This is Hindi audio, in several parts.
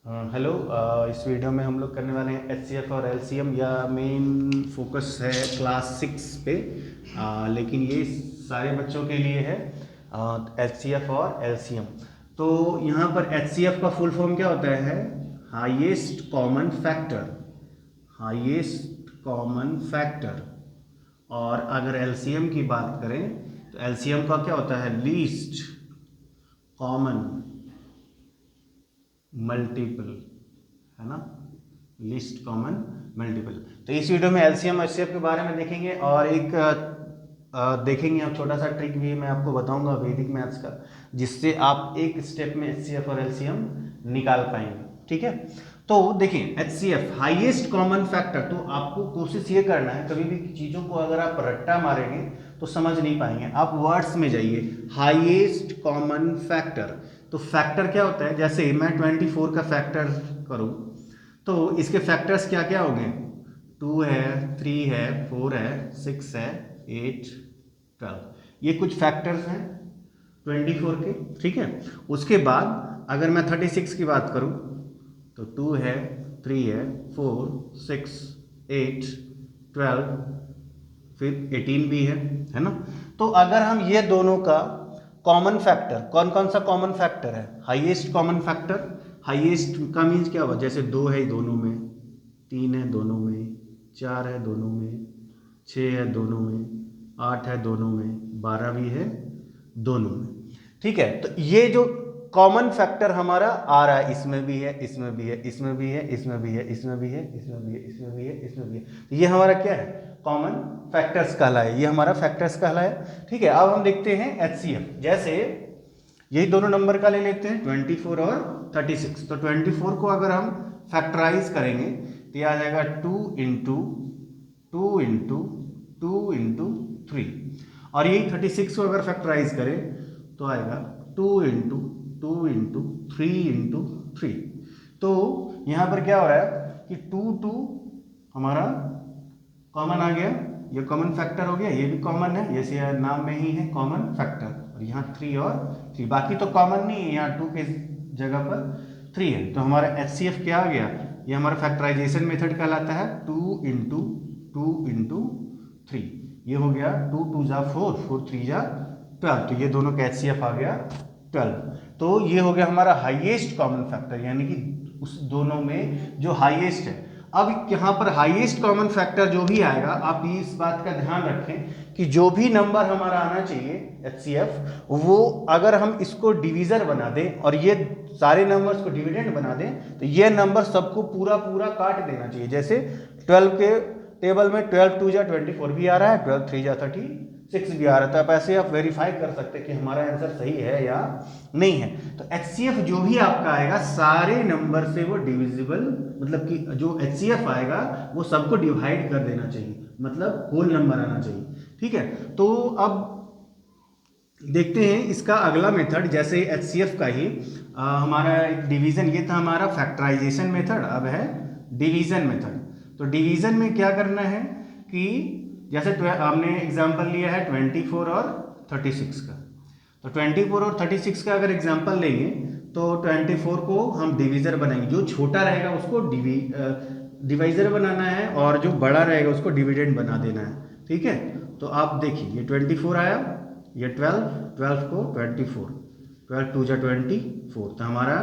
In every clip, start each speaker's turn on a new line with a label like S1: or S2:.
S1: हेलो। इस वीडियो में हम लोग करने वाले हैं एचसीएफ और एलसीएम। या मेन फोकस है क्लास 6 पे, लेकिन ये सारे बच्चों के लिए है एचसीएफ और एलसीएम। तो यहाँ पर एचसीएफ का फुल फॉर्म क्या होता है? Highest common factor. Highest common factor. और अगर एलसीएम की बात करें तो एलसीएम का क्या होता है? लीस्ट कॉमन मल्टीपल, है ना? Least common multiple. तो इस वीडियो में एलसीएम और एचसीएफ के बारे में देखेंगे और एक देखेंगे अब छोटा सा ट्रिक भी मैं आपको बताऊंगा वैदिक मैथ्स का, जिससे आप एक स्टेप में एचसीएफ और एलसीएम निकाल पाएंगे। ठीक है, तो देखिए एचसीएफ हाईएस्ट कॉमन फैक्टर। तो आपको कोशिश ये करना है, कभी भी चीज़ों को अगर आप रट्टा मारेंगे तो समझ नहीं पाएंगे। आप वर्ड्स में जाइए, हाईएस्ट कॉमन फैक्टर। तो फैक्टर क्या होता है? जैसे मैं 24 का फैक्टर करूं तो इसके फैक्टर्स क्या क्या होंगे? 2 है, 3 है, 4 है, 6 है, 8, 12। ये कुछ फैक्टर्स हैं 24 के। ठीक है, उसके बाद अगर मैं 36 की बात करूं तो 2 है, 3 है, 4, 6, 8, 12, फिर 18 भी है ना? तो अगर हम ये दोनों का कॉमन फैक्टर, कौन कौन सा कॉमन फैक्टर है? Highest common factor. हाईएस्ट का मीन्स क्या हुआ? जैसे 2 है दोनों में, 3 है दोनों में, 4 है दोनों में, 6 है दोनों में, 8 है दोनों में, 12 भी है दोनों में। ठीक है, तो ये जो कॉमन फैक्टर हमारा आ रहा है, इसमें भी है, इसमें भी है, इसमें भी है, इसमें भी है, इसमें भी है, इसमें भी है, इसमें भी है, इसमें भी है। तो ये हमारा क्या है? कॉमन फैक्टर्स कहलाए। ये हमारा फैक्टर्स कहलाए। ठीक है, अब हम देखते हैं एचसीएफ। जैसे यही दोनों नंबर का ले लेते हैं, 24 और 36। तो 24 को अगर हम फैक्टराइज करेंगे तो यह आ जाएगा 2 इंटू 2 इंटू 2 इंटू 3। और यही 36 को अगर फैक्टराइज करें तो आएगा 2 इंटू 2 इंटू 3 इंटू 3। तो यहाँ पर क्या हो रहा है कि 2 हमारा कॉमन आ गया, ये कॉमन फैक्टर हो गया, ये भी कॉमन है, जैसे नाम में ही है कॉमन फैक्टर। और यहाँ 3 और 3, बाकी तो कॉमन नहीं है, यहाँ 2 के जगह पर 3 है। तो हमारा एचसीएफ क्या आ गया? ये हमारा फैक्टराइजेशन मेथड कहलाता है। 2 इंटू 2 इंटू 3, ये हो गया 2 2 जा 4, 4 3 जा 12। तो ये दोनों का एचसीएफ आ गया 12। तो ये हो गया हमारा हाईएस्ट कॉमन फैक्टर, यानी कि उस दोनों में जो हाईएस्ट है। अब यहाँ पर हाईएस्ट कॉमन फैक्टर जो भी आएगा, आप इस बात का ध्यान रखें कि जो भी नंबर हमारा आना चाहिए एचसीएफ, वो अगर हम इसको डिवीजर बना दें और ये सारे नंबर्स को डिविडेंड बना दें तो ये नंबर सबको पूरा पूरा काट देना चाहिए। जैसे 12 के टेबल में 12 2 जा 24 भी आ रहा है, 12 3 जा 36 भी आ रहा था। आप ऐसे आप वेरीफाई कर सकते हैं कि हमारा आंसर सही है या नहीं है। तो एचसीएफ जो भी आपका आएगा सारे नंबर से वो डिविजिबल, मतलब कि जो एचसीएफ आएगा वो सबको डिवाइड कर देना चाहिए, मतलब होल नंबर आना चाहिए। ठीक है, तो अब देखते हैं इसका अगला मेथड। जैसे एचसीएफ का ही हमारा एक डिवीजन, ये था हमारा फैक्टराइजेशन मेथड, अब है डिवीजन मेथड। तो डिवीजन में क्या करना है कि जैसे हमने एग्जांपल लिया है 24 और 36 का। तो 24 और 36 का अगर एग्जांपल लेंगे तो 24 को हम डिवीजर बनाएंगे, जो छोटा रहेगा उसको डिवाइजर बनाना है और जो बड़ा रहेगा उसको डिविडेंड बना देना है। ठीक है, तो आप देखिए ये 24 आया, ये 12, 12 को 24, 12 2 जा 24। तो हमारा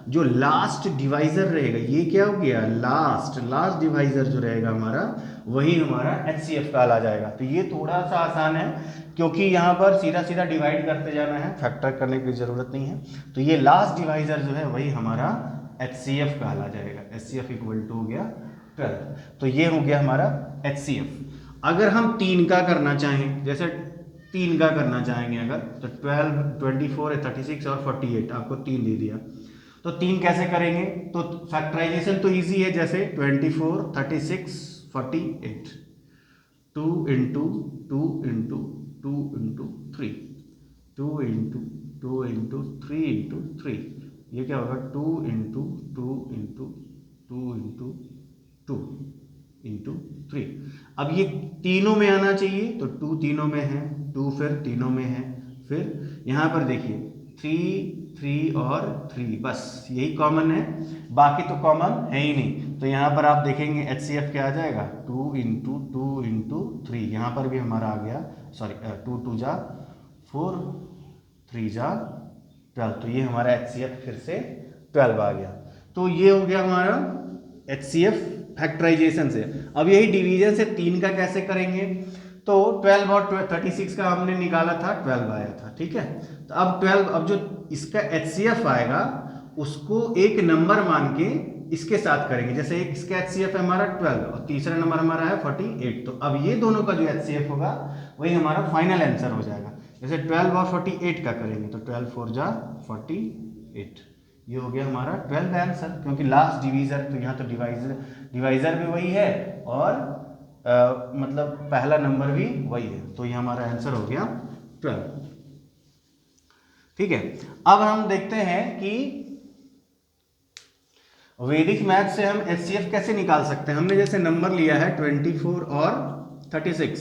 S1: जो लास्ट डिवाइजर रहेगा ये क्या हो गया? लास्ट डिवाइजर जो रहेगा हमारा वही हमारा एचसीएफ का आ जाएगा। तो ये थोड़ा सा आसान है क्योंकि यहाँ पर सीधा सीधा डिवाइड करते जाना है, फैक्टर करने की जरूरत नहीं है। तो ये लास्ट डिवाइजर जो है वही हमारा एचसीएफ कहला जाएगा। एचसीएफ इक्वल टू हो गया 12। तो ये हो गया हमारा एचसीएफ। अगर हम 3 का करना चाहें, जैसे 3 का करना चाहेंगे अगर, तो 12 24 36 और 48, आपको 3 दे दिया। तो 3 कैसे करेंगे? तो फैक्टराइजेशन तो इजी है, जैसे 24 36 48, 2 into 2 into 2 into 3, 2 into 2 into 3 into 3। ये क्या होगा? 2 इंटू 2 इंटू 2 इंटू 2 इंटू 3। अब ये तीनों में आना चाहिए, तो 2 तीनों में है, 2 फिर तीनों में है। फिर यहाँ पर देखिए 3 3 और 3, बस यही कॉमन है, बाकी तो कॉमन है ही नहीं। तो यहाँ पर आप देखेंगे HCF क्या आ जाएगा, 2 इंटू 2 इंटू 3, यहाँ पर भी हमारा आ गया, सॉरी 2 2 जा 4, 3 जा 12, तो ये हमारा HCF फिर से 12 आ गया। तो ये हो गया हमारा HCF फैक्टराइजेशन से। अब यही डिवीजन से 3 का कैसे करेंगे, तो 12 और 36 का हमने निकाला था, 12 आया था, ठीक है। तो अब 12, अब जो इसका HCF आएगा उसको एक नंबर मान के इसके साथ करेंगे, जैसे एक इसका HCF है हमारा 12 और तीसरा नंबर हमारा है 48, तो अब ये दोनों का जो HCF होगा वही हमारा फाइनल आंसर हो जाएगा। जैसे 12 और 48 का करेंगे तो 12 4 जा 48, ये हो गया हमारा 12 आंसर, क्योंकि लास्ट डिवीजर, तो यहाँ तो डिवाइजर भी वही है और मतलब पहला नंबर भी वही है, तो ये हमारा आंसर हो गया 12। ठीक है, अब हम देखते हैं कि वैदिक मैथ से हम HCF कैसे निकाल सकते हैं। हमने जैसे नंबर लिया है 24 और 36,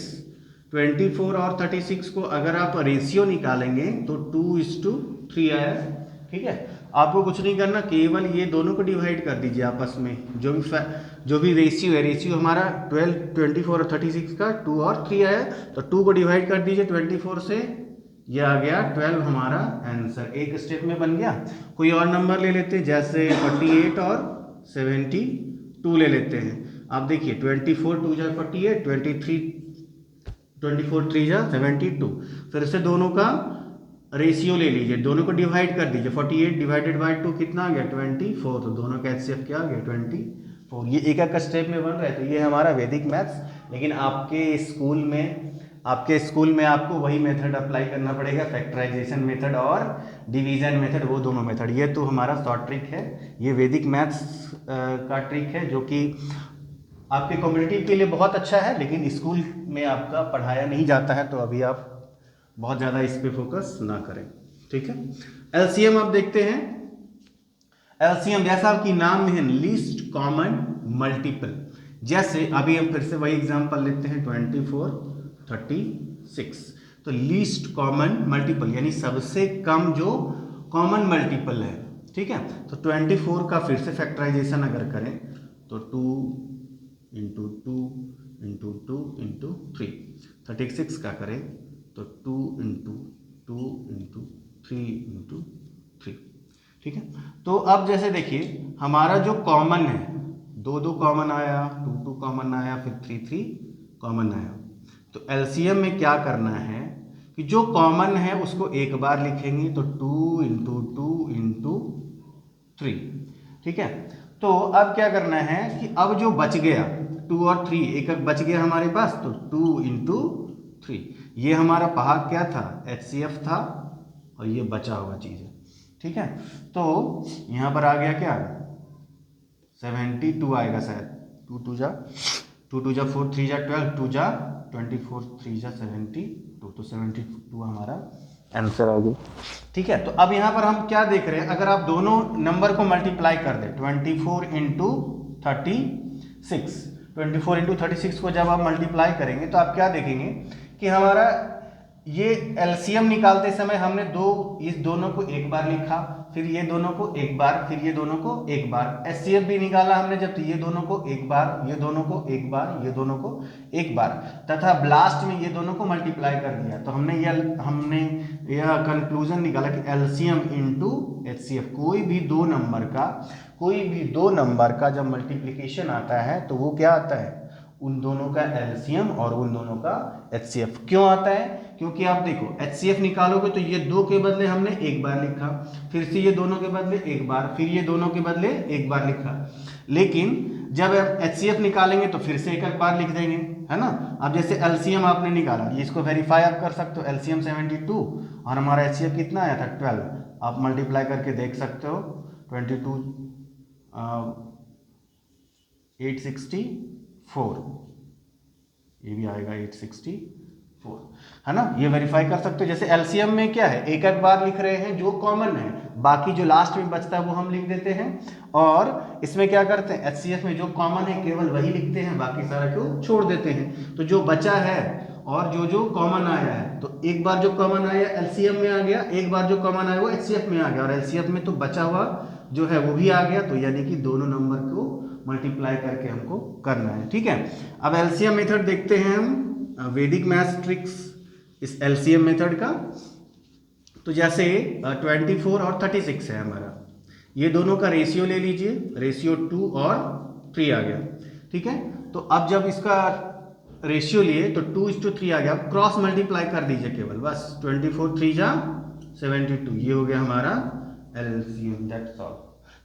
S1: 24 और 36 को अगर आप रेशियो निकालेंगे तो 2:3 आया, ठीक है। आपको कुछ नहीं करना, केवल ये दोनों को डिवाइड कर दीजिए आपस में, जो भी रेशियो है, रेशियो हमारा 24 और 36 का 2 और 3 आया, तो 2 को डिवाइड कर दीजिए 24 से, ये आ गया 12 हमारा आंसर, एक स्टेप में बन गया। कोई और नंबर ले लेते हैं, जैसे 48 और 72 ले लेते हैं। आप देखिए 24 2 जा 48, 24 3 जा 72, फिर से दोनों का रेशियो ले लीजिए, दोनों को डिवाइड कर दीजिए, 48 डिवाइडेड बाय 2 कितना आ गया 24, तो दोनों का HCF क्या आ गया 24। ये एक एक स्टेप में बन रहा है, तो ये हमारा वैदिक मैथ्स। लेकिन आपके स्कूल में आपको वही मेथड अप्लाई करना पड़ेगा, फैक्टराइजेशन मेथड और डिवीजन मेथड, वो दोनों मेथड। ये तो हमारा शॉर्ट ट्रिक है, ये वैदिक मैथ्स का ट्रिक है जो कि आपके कम्युनिटी के लिए बहुत अच्छा है, लेकिन स्कूल में आपका पढ़ाया नहीं जाता है, तो अभी आप बहुत ज़्यादा इस पे फोकस ना करें, ठीक है। LCM आप देखते हैं, LCM जैसा आपकी नाम में है, लीस्ट कॉमन मल्टीपल। जैसे अभी हम फिर से वही एग्जांपल लेते हैं 24 36, तो लीस्ट कॉमन मल्टीपल यानी सबसे कम जो कॉमन मल्टीपल है, ठीक है। तो 24 का फिर से फैक्टराइजेशन अगर करें तो 2 इंटू 2 इंटू 2 इंटू 3, 36 का करें तो 2 इंटू 2 इंटू 3 इंटू 3, ठीक है। तो अब जैसे देखिए हमारा जो कॉमन है, 2 2 कॉमन आया, 2 2 कॉमन आया, फिर 3 3 कॉमन आया। तो LCM में क्या करना है कि जो कॉमन है उसको एक बार लिखेंगे, तो 2 इंटू 2 इंटू 3, ठीक है। तो अब क्या करना है कि अब जो बच गया 2 और 3 एक एक बच गया हमारे पास, तो 2 इंटू 3, ये हमारा भाग क्या था HCF था, और ये बचा हुआ चीज़ है, ठीक है। तो यहाँ पर आ गया क्या 72 आएगा शायद, 2 2 जा 4 3 जा 12, 2 जा 24 3 जा 72, तो 72 हमारा आंसर आ गया, ठीक है। तो अब यहाँ पर हम क्या देख रहे हैं, अगर आप दोनों नंबर को मल्टीप्लाई कर दें 24 इंटू 36, 24 इंटू 36 को जब आप मल्टीप्लाई करेंगे तो आप क्या देखेंगे कि हमारा ये LCM निकालते समय हमने इस दोनों को एक बार लिखा, फिर ये दोनों को एक बार, फिर ये दोनों को एक बार। HCF भी निकाला हमने जब, तो ये दोनों को एक बार, ये दोनों को एक बार, ये दोनों को एक बार, तथा लास्ट में ये दोनों को मल्टीप्लाई कर दिया। तो हमने यह कंक्लूजन निकाला कि LCM इंटू HCF, कोई भी दो नंबर का जब मल्टीप्लीकेशन आता है तो वो क्या आता है, उन दोनों का LCM और उन दोनों का HCF। क्यों आता है, क्योंकि आप देखो HCF निकालोगे तो ये 2 के बदले हमने एक बार लिखा, फिर से ये दोनों के बदले एक बार, फिर ये दोनों के बदले एक बार लिखा। लेकिन जब आप HCF निकालेंगे तो फिर से एक एक बार लिख देंगे, है ना। अब जैसे LCM आपने निकाला, ये इसको वेरीफाई आप कर सकते हो, LCM 72 और हमारा HCF कितना आया था 12, आप मल्टीप्लाई करके देख सकते हो, 22 864, ये भी आएगा 864, है ना। ये वेरीफाई कर सकते हो। जैसे LCM में क्या है, एक एक बार लिख रहे हैं जो कॉमन है, बाकी जो लास्ट में बचता है वो हम लिख देते हैं, और इसमें क्या करते हैं HCF में जो कॉमन है केवल वही लिखते हैं, बाकी सारा क्यों छोड़ देते हैं। तो जो बचा है और जो जो कॉमन आया है, तो एक बार जो कॉमन आया एलसीएम में आ गया, एक बार जो कॉमन आया वो एचसीएफ में आ गया, और एलसीएफ में तो बचा हुआ जो है वो भी आ गया, तो यानी कि दोनों नंबर को मल्टीप्लाई करके हमको करना है। ठीक है, अब एलसीएम मेथड देखते हैं हम, वैदिक मैथ्स ट्रिक्स इस एलसीएम मेथड का। तो जैसे 24 और 36 है हमारा, ये दोनों का रेशियो ले लीजिए, रेशियो 2 और 3 आ गया। ठीक है, तो अब जब इसका रेशियो लिए तो 2:3 आ गया, अब क्रॉस मल्टीप्लाई कर दीजिए केवल, बस 24 3 जा 72, ये हो गया हमारा एलसीएम, दैट्स ऑल।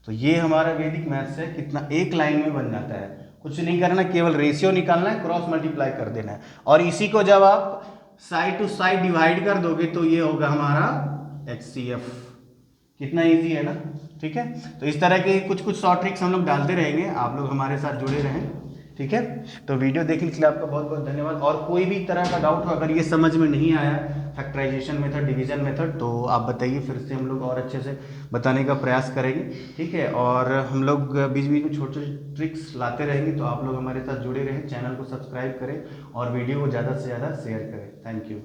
S1: तो ये हमारा वैदिक मैथ्स है, कितना एक लाइन में बन जाता है, कुछ नहीं करना, केवल रेशियो निकालना है, क्रॉस मल्टीप्लाई कर देना है, और इसी को जब आप साइड टू साइड डिवाइड कर दोगे तो ये होगा हमारा HCF। कितना इजी है ना। ठीक है, तो इस तरह के कुछ कुछ शॉर्ट ट्रिक्स हम लोग डालते रहेंगे, आप लोग हमारे साथ जुड़े रहें। ठीक है, तो वीडियो देखने के लिए आपका बहुत बहुत धन्यवाद, और कोई भी तरह का डाउट हो, अगर ये समझ में नहीं आया फैक्टराइजेशन मेथड, डिवीजन मेथड, तो आप बताइए, फिर से हम लोग और अच्छे से बताने का प्रयास करेंगे। ठीक है, और हम लोग बीच बीच में छोटे छोटे ट्रिक्स लाते रहेंगे, तो आप लोग हमारे साथ जुड़े रहें, चैनल को सब्सक्राइब करें और वीडियो को ज़्यादा से ज़्यादा शेयर करें। Thank you.